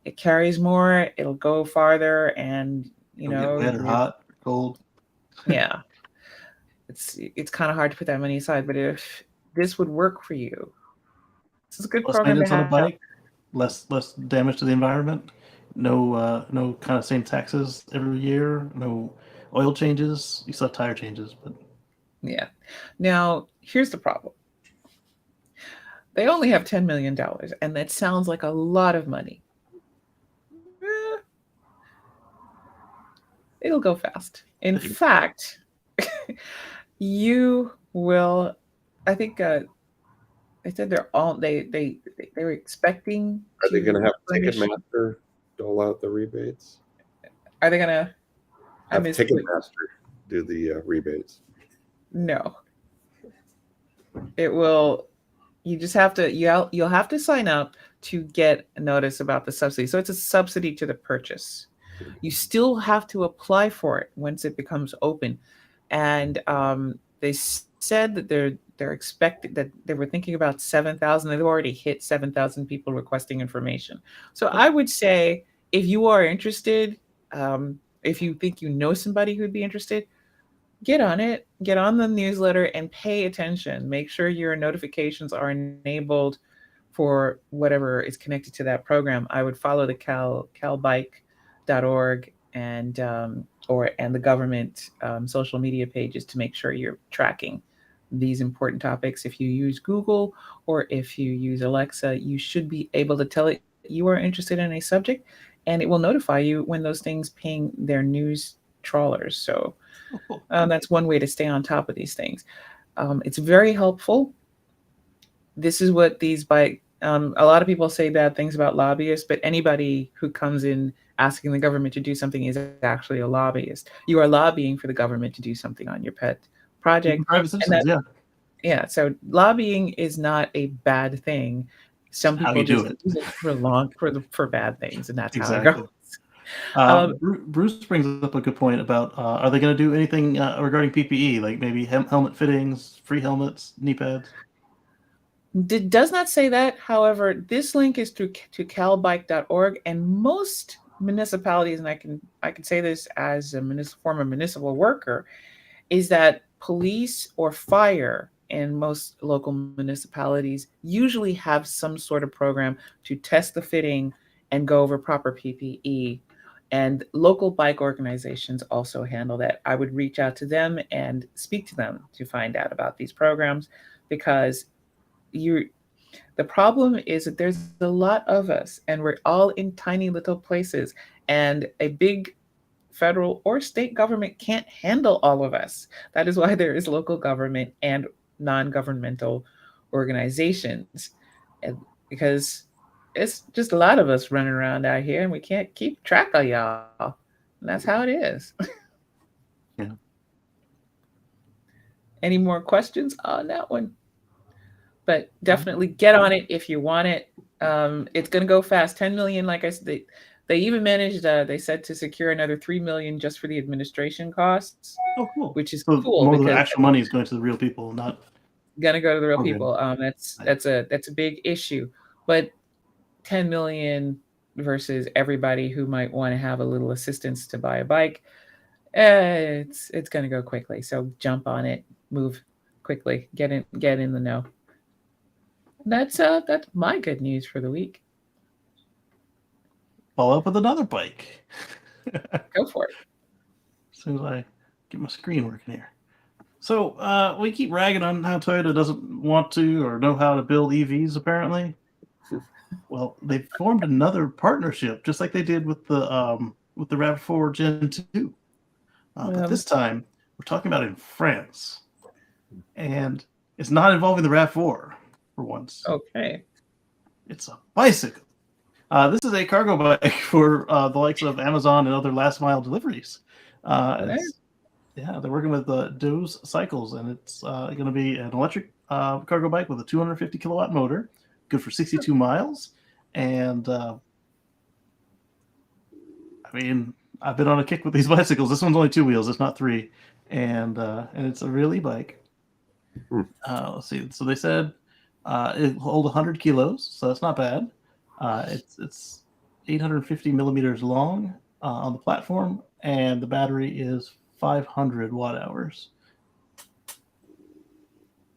[SPEAKER 3] it carries more, it'll go farther, and
[SPEAKER 1] It'll get wet or hot or cold.
[SPEAKER 3] Yeah. It's kind of hard to put that money aside, but if this would work for you, this is a good
[SPEAKER 1] Less
[SPEAKER 3] program to
[SPEAKER 1] maintenance on a
[SPEAKER 3] have.
[SPEAKER 1] bike, less damage to the environment, no kind of same taxes every year, no oil changes. You still have tire changes, but
[SPEAKER 3] Yeah. Now, here's the problem. They only have $10 million, and that sounds like a lot of money. It'll go fast. In fact, you will. I think they said they were expecting.
[SPEAKER 2] Are they going to have Ticketmaster dole out the rebates?
[SPEAKER 3] Are they going to
[SPEAKER 2] have Ticketmaster do the rebates?
[SPEAKER 3] No. It will. You just have to. You'll have to sign up to get a notice about the subsidy. So it's a subsidy to the purchase. You still have to apply for it once it becomes open, and they said that they're expecting that they were thinking about 7,000. They've already hit 7,000 people requesting information. So I would say if you are interested, if you think you know somebody who'd be interested, get on it, get on the newsletter and pay attention. Make sure your notifications are enabled for whatever is connected to that program. I would follow the calbike.org and the government social media pages to make sure you're tracking these important topics. If you use Google or if you use Alexa, you should be able to tell it you are interested in a subject, and it will notify you when those things ping their news trawlers. So that's one way to stay on top of these things. It's very helpful. This is what these bike. A lot of people say bad things about lobbyists, but anybody who comes in asking the government to do something is actually a lobbyist. You are lobbying for the government to do something on your pet project.
[SPEAKER 1] Private citizens,
[SPEAKER 3] yeah. So lobbying is not a bad thing. Some people just use it for bad things, and that's
[SPEAKER 1] exactly
[SPEAKER 3] how it goes.
[SPEAKER 1] Bruce brings up a good point about are they going to do anything regarding PPE, like maybe helmet fittings, free helmets, knee pads?
[SPEAKER 3] It does not say that. However, this link is to calbike.org, and most municipalities, and I can say this as a former municipal worker, is that police or fire in most local municipalities usually have some sort of program to test the fitting and go over proper PPE. And local bike organizations also handle that. I would reach out to them and speak to them to find out about these programs, because the problem is that there's a lot of us and we're all in tiny little places, and a big federal or state government can't handle all of us. That is why there is local government and non-governmental organizations, because it's just a lot of us running around out here and we can't keep track of y'all. And that's how it is.
[SPEAKER 1] Yeah.
[SPEAKER 3] Any more questions on that one? But definitely get on it if you want it. It's going to go fast. 10 million, like I said, they even managed, they said, to secure another 3 million just for the administration costs.
[SPEAKER 1] Oh, cool.
[SPEAKER 3] Which is
[SPEAKER 1] so
[SPEAKER 3] cool.
[SPEAKER 1] More of the actual money is going to the real people, not
[SPEAKER 3] going to go to the real people. That's a big issue. But 10 million versus everybody who might want to have a little assistance to buy a bike, it's going to go quickly. So jump on it, move quickly, get in the know. That's my good news for the week.
[SPEAKER 1] Follow up with another bike.
[SPEAKER 3] Go for it.
[SPEAKER 1] As soon as I get my screen working here. So we keep ragging on how Toyota doesn't want to or know how to build EVs, apparently. Well, they formed another partnership, just like they did with the RAV4 Gen 2. But this time, we're talking about in France. And it's not involving the RAV4 for once.
[SPEAKER 3] Okay.
[SPEAKER 1] It's a bicycle. This is a cargo bike for the likes of Amazon and other last mile deliveries. They're working with Dose Cycles, and it's going to be an electric cargo bike with a 250 kilowatt motor, good for 62 miles. And I mean, I've been on a kick with these bicycles. This one's only 2 wheels. It's not 3, and it's a real e-bike. Let's see. So they said it hold 100 kilos, so that's not bad. It's 850 millimeters long on the platform, and the battery is 500 watt hours.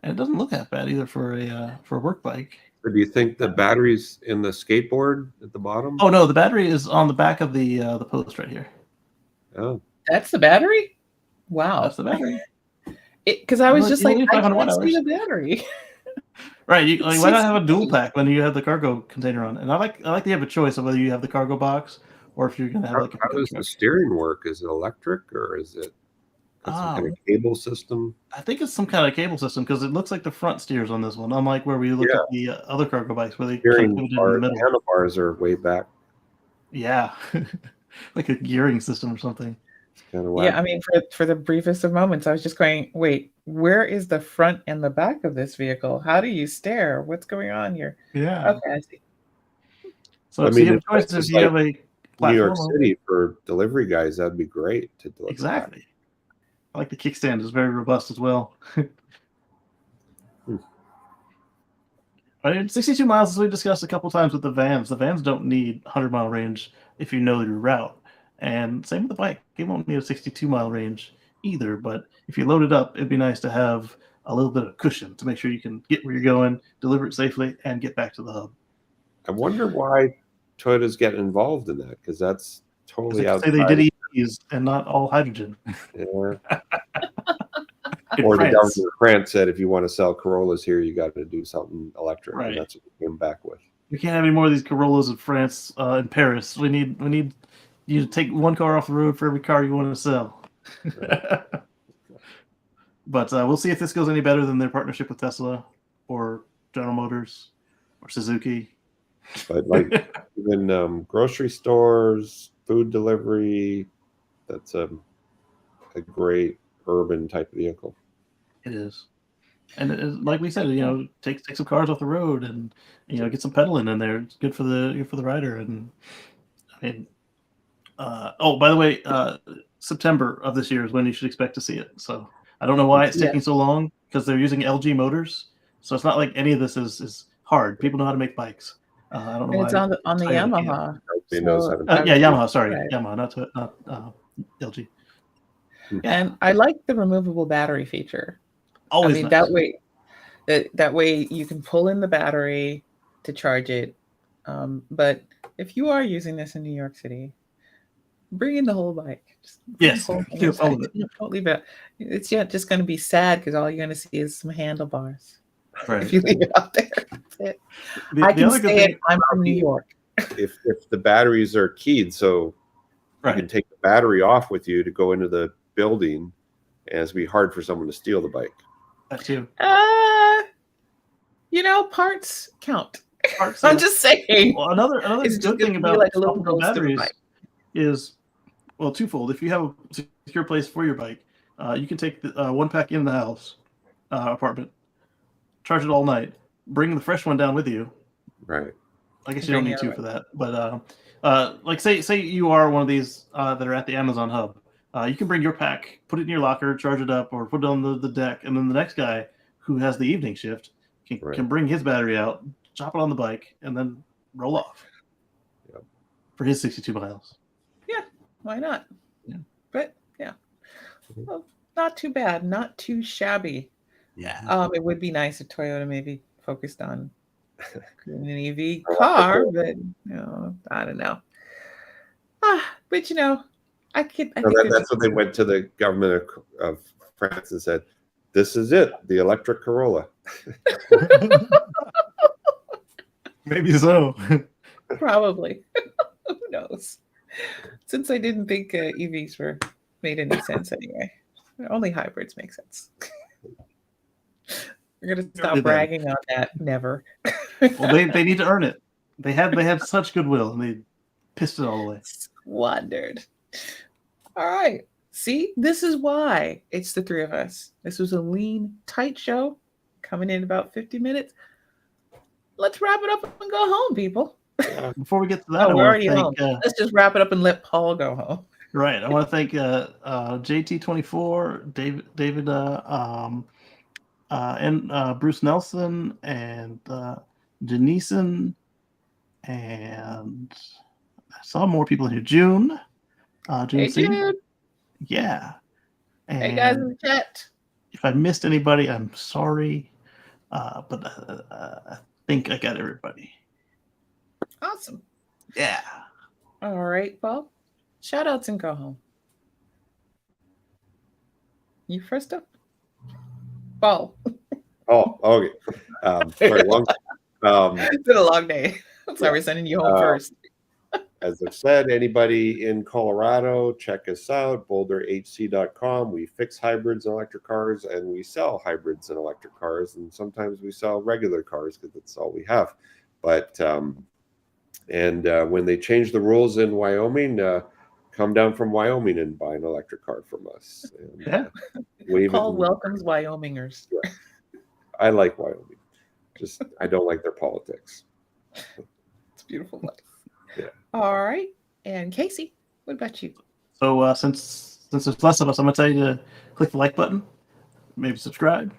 [SPEAKER 1] And it doesn't look that bad either for a work bike.
[SPEAKER 2] So do you think the battery's in the skateboard at the bottom?
[SPEAKER 1] Oh no, the battery is on the back of the post right here.
[SPEAKER 2] Oh,
[SPEAKER 3] that's the battery. Wow,
[SPEAKER 1] that's the battery.
[SPEAKER 3] Because I was just like, I can't see the battery.
[SPEAKER 1] Right, why not have a dual pack when you have the cargo container on? And I like that you have a choice of whether you have the cargo box or if you're going to have like a.
[SPEAKER 2] How does the steering work? Is it electric or is it some kind of cable system?
[SPEAKER 1] I think it's some kind of cable system because it looks like the front steers on this one, unlike where we look at the other cargo bikes where they
[SPEAKER 2] steering
[SPEAKER 1] in the middle.
[SPEAKER 2] handlebars are way back.
[SPEAKER 1] Yeah, like a gearing system or something.
[SPEAKER 2] Kind of
[SPEAKER 3] yeah, I mean, for the briefest of moments, I was just going, wait, where is the front and the back of this vehicle? How do you steer? What's going on here?
[SPEAKER 1] Yeah.
[SPEAKER 3] Okay, I see.
[SPEAKER 1] So, I mean, you have choices. You have a
[SPEAKER 2] New York City for delivery guys. That'd be great to deliver.
[SPEAKER 1] Exactly. That. I like the kickstand; is very robust as well. 62 miles, as we discussed a couple times with the vans. The vans don't need 100-mile range if you know your route. And same with the bike. It won't need a 62-mile range either. But if you load it up, it'd be nice to have a little bit of cushion to make sure you can get where you're going, deliver it safely, and get back to the hub.
[SPEAKER 2] I wonder why Toyota's getting involved in that, because that's totally outside.
[SPEAKER 1] They did EVs and not all hydrogen.
[SPEAKER 2] Yeah. Or the government of France said, if you want to sell Corollas here, you got to do something electric.
[SPEAKER 1] Right.
[SPEAKER 2] And that's what they came back with.
[SPEAKER 1] We can't have any more of these Corollas in France, in Paris. We need you to take one car off the road for every car you want to sell. Right. But we'll see if this goes any better than their partnership with Tesla or General Motors or Suzuki.
[SPEAKER 2] But like even grocery stores, food delivery, that's a great urban type vehicle.
[SPEAKER 1] It is. And like we said, take some cars off the road and get some pedaling in there. It's good for the rider. And I mean, by the way, September of this year is when you should expect to see it. So I don't know why it's taking so long, because they're using LG motors. So it's not like any of this is hard. People know how to make bikes. I don't know why.
[SPEAKER 3] It's on the Yamaha.
[SPEAKER 1] Yamaha. Sorry, right. Yamaha, not LG.
[SPEAKER 3] And I like the removable battery feature.
[SPEAKER 1] Always.
[SPEAKER 3] I mean,
[SPEAKER 1] nice.
[SPEAKER 3] that way you can pull in the battery to charge it. But if you are using this in New York City, bring in the whole bike.
[SPEAKER 1] Yes,
[SPEAKER 3] don't leave it. It's just going to be sad because all you're going to see is some handlebars.
[SPEAKER 1] Right.
[SPEAKER 3] If you leave it out there, that's it. I can say it. I'm from New York.
[SPEAKER 2] If the batteries are keyed, so you can take the battery off with you to go into the building, and it's be hard for someone to steal the bike.
[SPEAKER 1] That too.
[SPEAKER 3] Parts count. I'm just saying.
[SPEAKER 1] Well, another good thing about swappable batteries is, twofold. If you have a secure place for your bike, you can take the one pack in the house apartment, charge it all night, bring the fresh one down with you.
[SPEAKER 2] Right.
[SPEAKER 1] I guess you don't need two for that, but like say you are one of these that are at the Amazon hub. You can bring your pack, put it in your locker, charge it up, or put it on the deck, and then the next guy who has the evening shift can bring his battery out, chop it on the bike, and then roll off for his 62 miles.
[SPEAKER 3] Yeah, why not?
[SPEAKER 1] Yeah.
[SPEAKER 3] But well, not too bad, not too shabby.
[SPEAKER 1] Yeah.
[SPEAKER 3] It would be nice if Toyota maybe focused on an EV car, but I don't know. But I think
[SPEAKER 2] that's what they went to the government of France and said, "This is it, the electric Corolla."
[SPEAKER 1] Maybe so.
[SPEAKER 3] Probably. Who knows? Since I didn't think EVs made any sense anyway. Only hybrids make sense. We're gonna stop bragging on that. Never.
[SPEAKER 1] Well, they need to earn it. They had such goodwill, and they pissed it all away.
[SPEAKER 3] Squandered. All right. See, this is why it's the three of us. This was a lean, tight show, coming in about 50 minutes. Let's wrap it up and go home, people.
[SPEAKER 1] Before we get to that,
[SPEAKER 3] we're already home. Let's just wrap it up and let Paul go home.
[SPEAKER 1] Right. I want to thank JT24, David, and Bruce Nelson, and Janison, and I saw more people in here. June.
[SPEAKER 3] Hey, June.
[SPEAKER 1] Yeah. And
[SPEAKER 3] hey, guys in the chat.
[SPEAKER 1] If I missed anybody, I'm sorry. But I think I got everybody.
[SPEAKER 3] Awesome.
[SPEAKER 1] Yeah.
[SPEAKER 3] All right, Bob. Shout outs and go home. You first up? Paul.
[SPEAKER 2] Oh, okay. Sorry,
[SPEAKER 3] it's been a long day. Sorry, we're sending you home first.
[SPEAKER 2] As I've said, anybody in Colorado, check us out, boulderhc.com. We fix hybrids and electric cars, and we sell hybrids and electric cars, and sometimes we sell regular cars because that's all we have. But when they change the rules in Wyoming, come down from Wyoming and buy an electric car from us. And,
[SPEAKER 3] Paul welcomes Wyomingers.
[SPEAKER 2] Yeah. I like Wyoming. Just I don't like their politics.
[SPEAKER 3] It's a beautiful place.
[SPEAKER 2] Yeah.
[SPEAKER 3] All right. And Kacey, what about you?
[SPEAKER 1] So since there's less of us, I'm going to tell you to click the like button, maybe subscribe.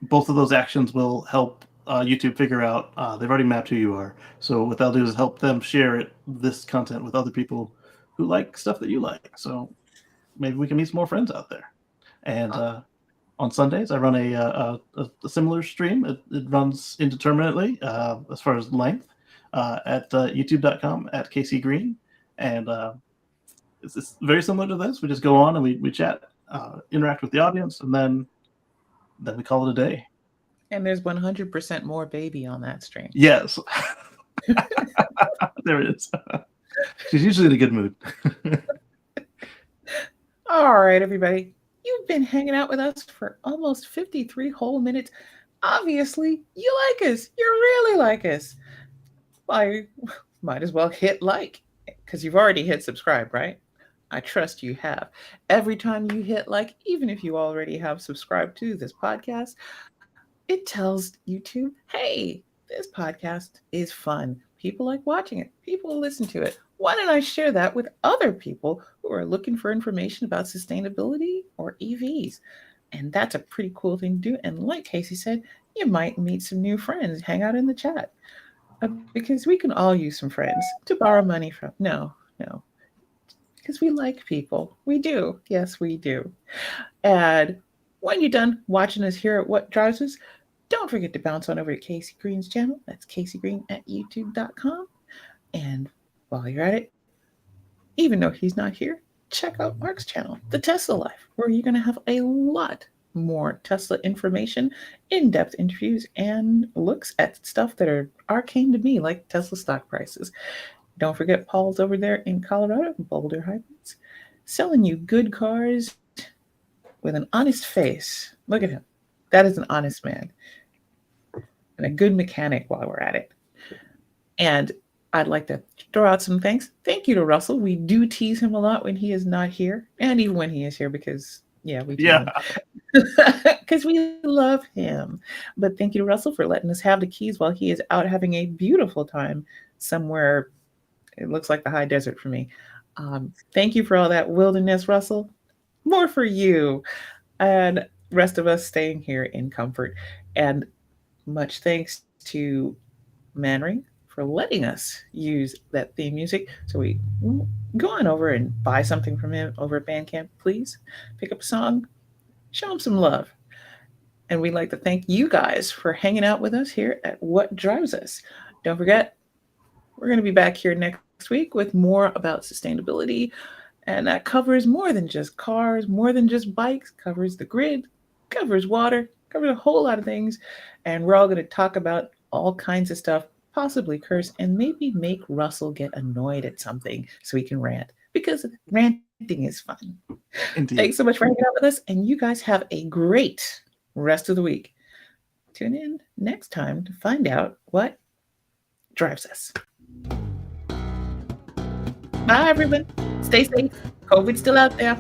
[SPEAKER 1] Both of those actions will help YouTube figure out, they've already mapped who you are. So what they'll do is help them share this content with other people who like stuff that you like. So maybe we can meet some more friends out there. And on Sundays, I run a similar stream. It runs indeterminately as far as length. At youtube.com at Kacey Green, and it's very similar to this. We just go on and we chat, interact with the audience, and then we call it a day.
[SPEAKER 3] And there's 100% more baby on that stream.
[SPEAKER 1] Yes. There it is. She's usually in a good mood.
[SPEAKER 3] All right, everybody. You've been hanging out with us for almost 53 whole minutes. Obviously, you like us. You really like us. I might as well hit like, because you've already hit subscribe, right? I trust you have. Every time you hit like, even if you already have subscribed to this podcast, it tells YouTube, hey, this podcast is fun. People like watching it. People listen to it. Why don't I share that with other people who are looking for information about sustainability or EVs? And that's a pretty cool thing to do. And like Kacey said, you might meet some new friends, hang out in the chat. Because we can all use some friends to borrow money from. No. Because we like people. We do. Yes, we do. And when you're done watching us here at What Drives Us, don't forget to bounce on over to Kacey Green's channel. That's Kacey Green at youtube.com. And while you're at it, even though he's not here, check out Mark's channel, The Tesla Life, where you're going to have a lot more Tesla information, in-depth interviews, and looks at stuff that are arcane to me, like Tesla stock prices. Don't forget Paul's over there in Colorado, Boulder Hybrids, selling you good cars with an honest face. Look at him. That is an honest man. And a good mechanic while we're at it. And I'd like to throw out some thanks. Thank you to Russell. We do tease him a lot when he is not here, and even when he is here, because we tease him. Because we love him. But thank you to Russell for letting us have the keys while he is out having a beautiful time somewhere. It looks like the high desert for me. Thank you for all that wilderness, Russell. More for you. And rest of us staying here in comfort. And much thanks to Manring for letting us use that theme music. So we go on over and buy something from him over at Bandcamp, please. Pick up a song. Show him some love. And we'd like to thank you guys for hanging out with us here at What Drives Us. Don't forget, we're going to be back here next week with more about sustainability. And that covers more than just cars, more than just bikes, covers the grid, covers water, covers a whole lot of things. And we're all going to talk about all kinds of stuff, possibly curse, and maybe make Russell get annoyed at something so he can rant. Because ranting is fun. Indeed. Thanks so much for hanging out with us, and you guys have a great rest of the week. Tune in next time to find out what drives us. Bye, everyone. Stay safe. COVID's still out there.